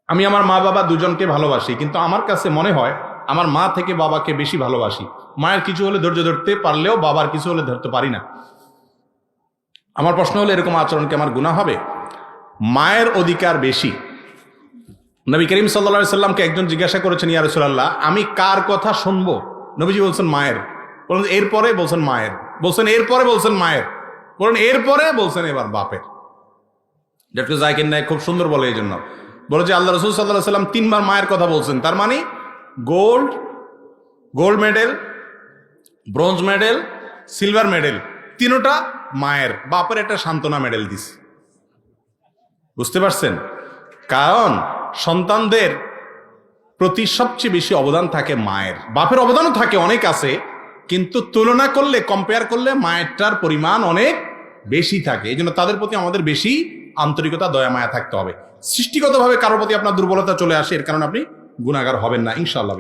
আমি আমার মা বাবা দুজনকে ভালোবাসি, কিন্তু আমার কাছে মনে হয় আমার মা থেকে বাবাকে বেশি ভালোবাসি। মায়ের কিছু হলে ধৈর্য ধরতে পারলেও বাবার কিছু হলে ধরতে পারি না। আমার প্রশ্ন হলো, এরকম আচরণকে আমার গুনাহ হবে? মায়ের অধিকার বেশি। নবী করিম সাল্লাল্লাহু আলাইহি সাল্লামকে একজন জিজ্ঞাসা করেছেন, ইয়া রাসূলুল্লাহ, আমি কার কথা শুনবো? নবীজি বলছেন মায়ের। বলছেন এরপরে, বলছেন মায়ের। বলছেন এরপরে, বলছেন মায়ের। বলেন এরপরে, বলছেন এবার বাপের। ডক্টর জাকির নায়েক খুব সুন্দর বলে এই জন্য, বলে যে আল্লাহ রাসূল সাল্লাল্লাহু আলাইহি সাল্লাম 3 বার মায়ের কথা বলছেন, তার মানে gold medal, bronze medal, silver medal, তিনোটা মায়ের। বাপের একটা সান্ত্বনা মেডেল দিস। বুঝতে পারছেন? কারণ সন্তানদের প্রতি সবচেয়ে বেশি অবদান থাকে মায়ের। বাপের অবদানও থাকে, অনেক আছে, কিন্তু তুলনা করলে, কম্পেয়ার করলে মায়েরটার পরিমাণ অনেক বেশি থাকে। এই জন্য তাদের প্রতি আমাদের বেশি আন্তরিকতা, দয়া মায়া থাকতে হবে। সৃষ্টিগতভাবে কারোর প্রতি আপনার দুর্বলতা চলে আসে, এর কারণে আপনি গুনাহগার হবেন না ইনশাআল্লাহ।